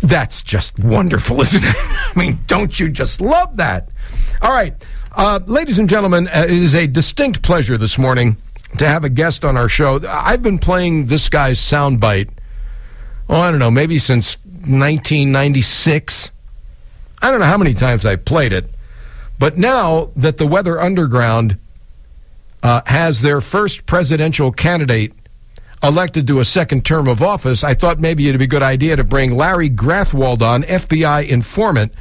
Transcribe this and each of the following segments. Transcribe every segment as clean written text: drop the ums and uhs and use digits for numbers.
That's just wonderful, isn't it? I mean, don't you just love that? All right. Ladies and gentlemen, it is a distinct pleasure this morning to have a guest on our show. I've been playing this guy's soundbite, I don't know, maybe since 1996. I don't know how many times I played it. But now that the Weather Underground has their first presidential candidate elected to a second term of office, I thought maybe it'd be a good idea to bring Larry Grathwold on, FBI informant,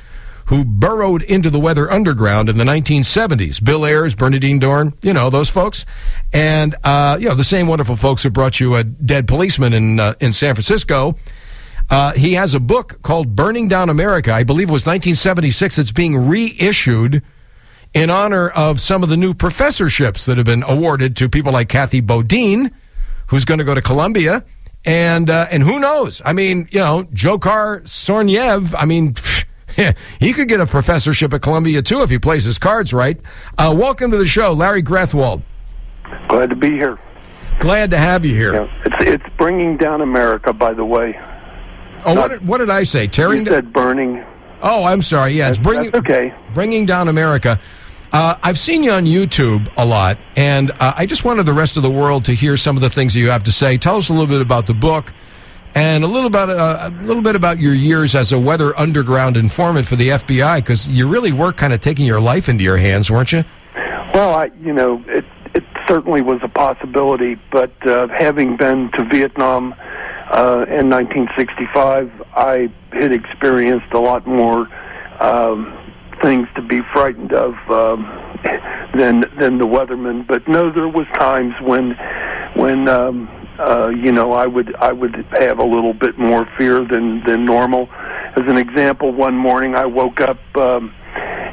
who burrowed into the Weather Underground in the 1970s. Bill Ayers, Bernadine Dorn, those folks. And, the same wonderful folks who brought you a dead policeman in San Francisco. He has a book called Burning Down America. I believe it was 1976. It's being reissued in honor of some of the new professorships that have been awarded to people like Kathy Bodine, who's going to go to Columbia, and who knows? I mean, Dzhokhar Tsarnaev, I mean, he could get a professorship at Columbia, too, if he plays his cards right. Welcome to the show, Larry Grathwold. Glad to be here. Glad to have you here. Yeah, it's bringing down America, by the way. Oh, what did I say? Tearing? You said burning. Oh, I'm sorry. Yeah, it's that's okay. Bringing down America. I've seen you on YouTube a lot, and I just wanted the rest of the world to hear some of the things that you have to say. Tell us a little bit about the book, and a little bit about your years as a Weather Underground informant for the FBI, because you really were kind of taking your life into your hands, weren't you? Well, it certainly was a possibility, but having been to Vietnam in 1965, I had experienced a lot more things to be frightened of than the weathermen. But no, there was times when I would have a little bit more fear than normal. As an example, one morning I woke up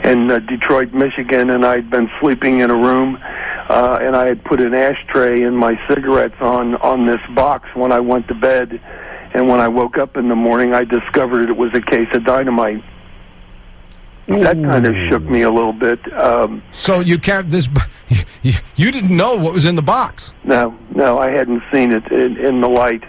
in Detroit, Michigan, and I'd been sleeping in a room, and I had put an ashtray and my cigarettes on this box when I went to bed. And when I woke up in the morning, I discovered it was a case of dynamite. That kind of shook me a little bit. So you kept this? You didn't know what was in the box? No, I hadn't seen it in the light.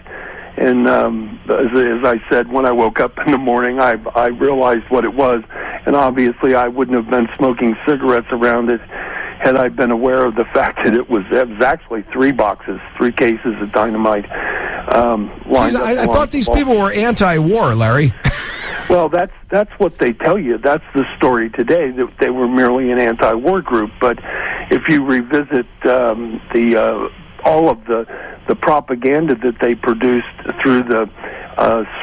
And as I said, when I woke up in the morning, I realized what it was. And obviously, I wouldn't have been smoking cigarettes around it had I been aware of the fact that it was actually 3 cases of dynamite. I thought these people were anti-war, Larry. Well, that's what they tell you. That's the story today, that they were merely an anti-war group. But if you revisit all of the propaganda that they produced through the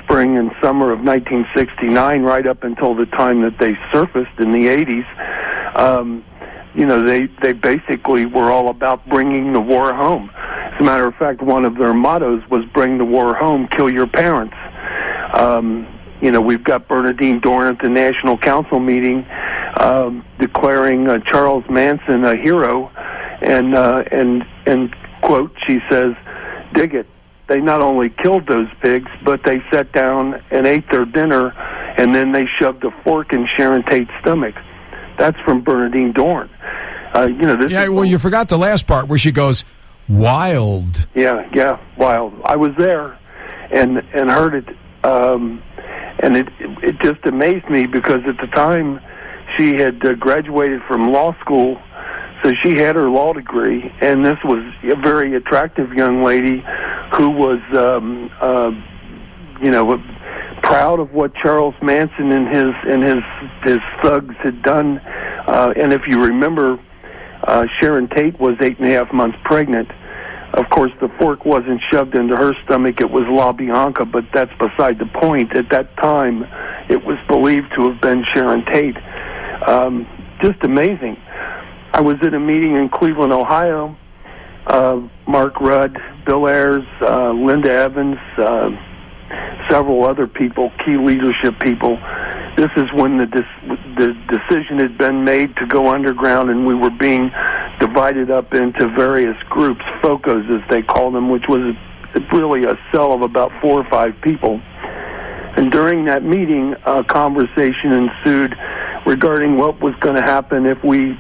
spring and summer of 1969, right up until the time that they surfaced in the 80s, they basically were all about bringing the war home. As a matter of fact, one of their mottos was "Bring the war home, kill your parents." We've got Bernadine Dorn at the National Council meeting declaring Charles Manson a hero, and quote, she says, "Dig it. They not only killed those pigs, but they sat down and ate their dinner, and then they shoved a fork in Sharon Tate's stomach." That's from Bernadine Dorn. You forgot the last part where she goes, "Wild." Yeah, wild. I was there and heard it, and it just amazed me because at the time she had graduated from law school, so she had her law degree, and this was a very attractive young lady who was, proud of what Charles Manson and his thugs had done. And if you remember, Sharon Tate was 8.5 months pregnant. Of course, the fork wasn't shoved into her stomach. It was La Bianca, but that's beside the point. At that time, it was believed to have been Sharon Tate. Just amazing. I was at a meeting in Cleveland, Ohio. Mark Rudd, Bill Ayers, Linda Evans, several other people, key leadership people. This is when the decision had been made to go underground, and we were being divided up into various groups, FOCOs as they call them, which was really a cell of about 4 or 5 people. And during that meeting, a conversation ensued regarding what was going to happen if we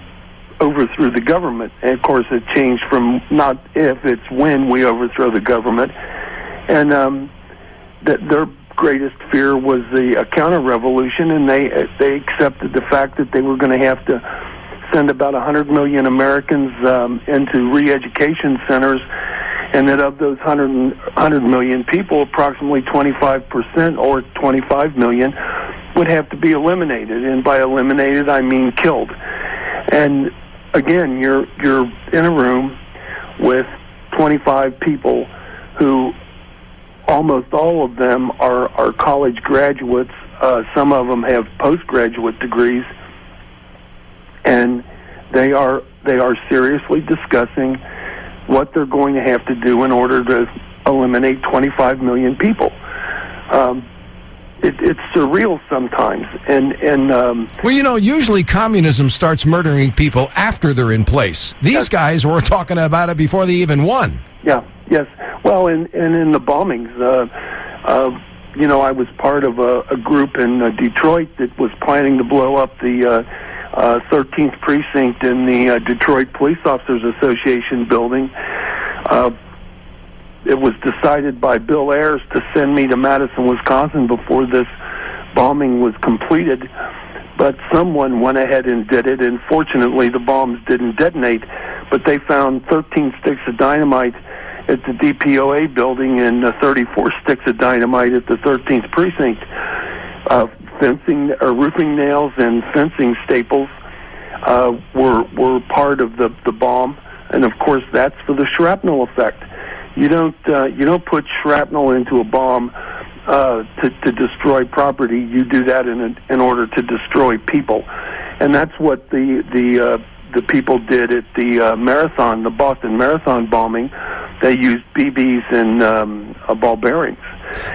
overthrew the government. And, of course, it changed from not if, it's when we overthrow the government. And greatest fear was a counter-revolution, and they accepted the fact that they were going to have to send about 100 million Americans into re-education centers, and that of those 100 million people, approximately 25% or 25 million would have to be eliminated. And by eliminated, I mean killed. And again, you're in a room with 25 people who almost all of them are college graduates. Some of them have postgraduate degrees, and they are seriously discussing what they're going to have to do in order to eliminate 25 million people. It's surreal sometimes, and well, usually communism starts murdering people after they're in place. These guys were talking about it before they even won. Yeah, yes. Well, and in the bombings, I was part of a group in Detroit that was planning to blow up the 13th Precinct in the Detroit Police Officers Association building. It was decided by Bill Ayers to send me to Madison, Wisconsin before this bombing was completed, but someone went ahead and did it, and fortunately the bombs didn't detonate, but they found 13 sticks of dynamite at the DPOA building and 34 sticks of dynamite at the 13th Precinct. Roofing nails and fencing staples were part of the bomb, and of course that's for the shrapnel effect. You don't put shrapnel into a bomb to destroy property. You do that in order to destroy people, and that's what the people did at the marathon, the Boston Marathon bombing. They used BBs and ball bearings.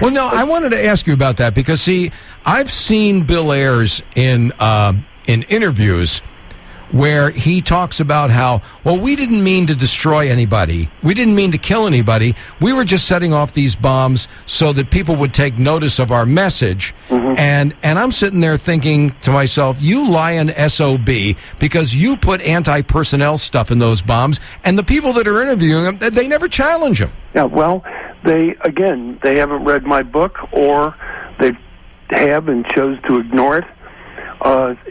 Well, no, I wanted to ask you about that because, see, I've seen Bill Ayers in interviews where he talks about how, well, we didn't mean to destroy anybody. We didn't mean to kill anybody. We were just setting off these bombs so that people would take notice of our message. Mm-hmm. And I'm sitting there thinking to myself, you lying SOB, because you put anti-personnel stuff in those bombs, and the people that are interviewing them, they never challenge them. Yeah, well, they haven't read my book, or they have and chose to ignore it.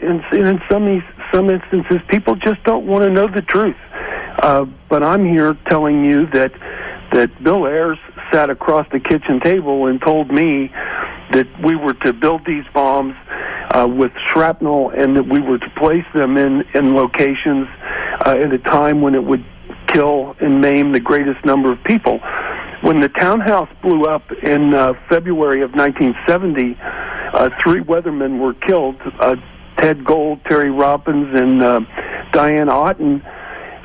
In some instances, people just don't want to know the truth. But I'm here telling you that Bill Ayers sat across the kitchen table and told me that we were to build these bombs with shrapnel, and that we were to place them in locations at a time when it would kill and maim the greatest number of people. When the townhouse blew up in February of 1970, 3 weathermen were killed, Ted Gold, Terry Robbins, and Diane Otten.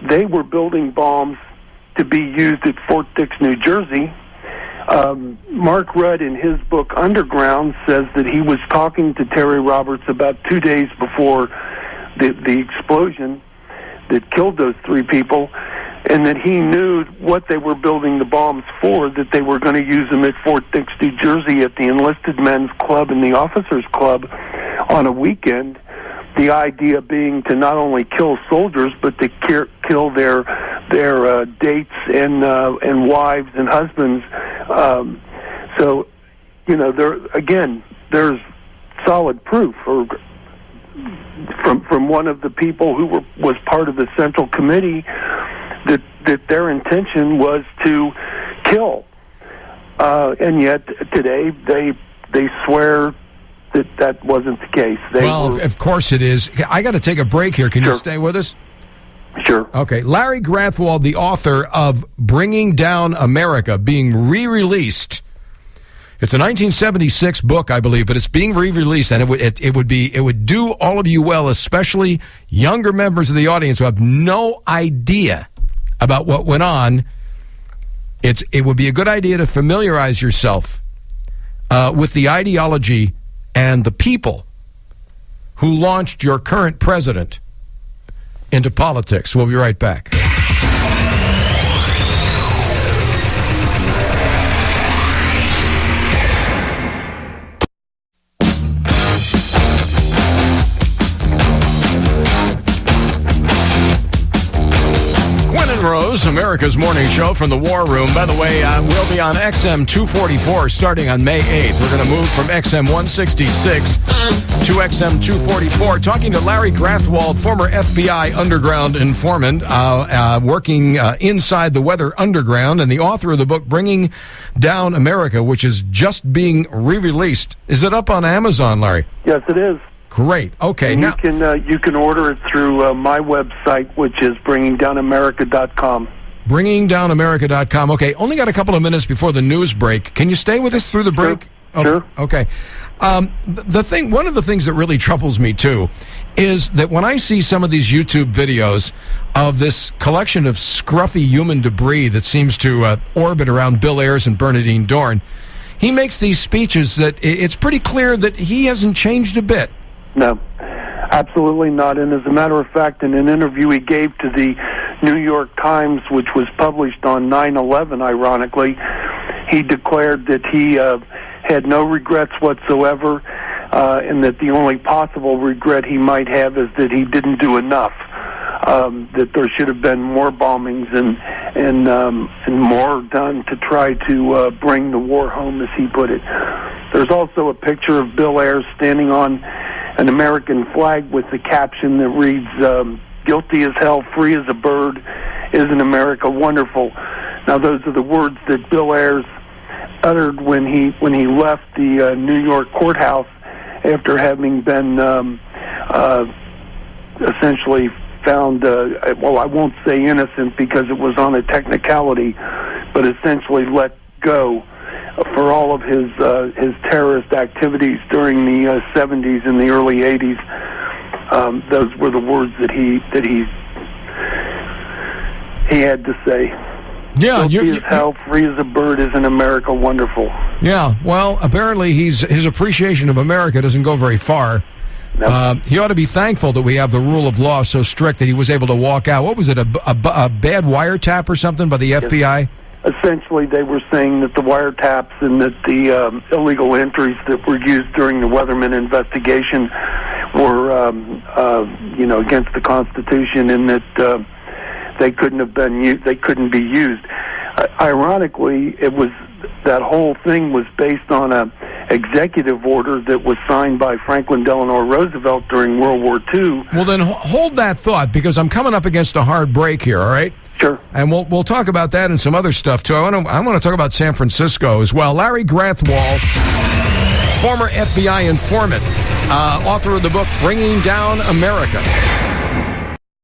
They were building bombs to be used at Fort Dix, New Jersey. Mark Rudd, in his book Underground, says that he was talking to Terry Roberts about 2 days before the explosion that killed those 3 people, and that he knew what they were building the bombs for, that they were going to use them at Fort Dix, New Jersey, at the Enlisted Men's Club and the Officers Club on a weekend. The idea being to not only kill soldiers, but to kill their dates and wives and husbands. So, there's solid proof from one of the people who was part of the Central Committee that their intention was to kill, and yet today they swear that wasn't the case. Of course it is. I got to take a break here. Can you stay with us? Sure. Okay. Larry Grathwold, the author of Bringing Down America, being re-released. It's a 1976 book, I believe, but it's being re-released, and it would do all of you well, especially younger members of the audience who have no idea about what went on. It would be a good idea to familiarize yourself with the ideology and the people who launched your current president into politics. We'll be right back. Quinn and Rose. Heroes, America's morning show from the War Room. By the way, we'll be on XM 244 starting on May 8th. We're going to move from XM 166 to XM 244. Talking to Larry Grathwold, former FBI underground informant, working inside the Weather Underground, and the author of the book Bringing Down America, which is just being re-released. Is it up on Amazon, Larry? Yes, it is. Great. Okay. And now you can order it through my website, which is bringingdownamerica.com. Bringingdownamerica.com. Okay. Only got a couple of minutes before the news break. Can you stay with us through the break? Sure. Okay. One of the things that really troubles me too is that when I see some of these YouTube videos of this collection of scruffy human debris that seems to orbit around Bill Ayers and Bernadine Dorn, he makes these speeches that it's pretty clear that he hasn't changed a bit. No, absolutely not. And as a matter of fact, in an interview he gave to the New York Times, which was published on 9/11, ironically, he declared that he had no regrets whatsoever, and that the only possible regret he might have is that he didn't do enough. That there should have been more bombings and more done to try to bring the war home, as he put it. There's also a picture of Bill Ayers standing on an American flag with the caption that reads, "Guilty as hell, free as a bird, isn't America wonderful?" Now, those are the words that Bill Ayers uttered when he left the New York courthouse after having been essentially found, well, I won't say innocent because it was on a technicality, but essentially let go for all of his terrorist activities during the 70s and the early 80s. Those were the words that he had to say. Yeah, Guilty as hell, free as a bird, isn't America wonderful? Yeah, well, apparently his appreciation of America doesn't go very far. No. He ought to be thankful that we have the rule of law so strict that he was able to walk out. What was it, a bad wiretap or something by the FBI? Essentially, they were saying that the wiretaps and that the illegal entries that were used during the Weatherman investigation were, against the Constitution, and that they couldn't have been they couldn't be used. Ironically, that whole thing was based on a executive order that was signed by Franklin Delano Roosevelt during World War II. Well, then hold that thought, because I'm coming up against a hard break here. All right. Sure. And we'll talk about that and some other stuff too. I want to talk about San Francisco as well. Larry Grathwold, former FBI informant, author of the book Bringing Down America.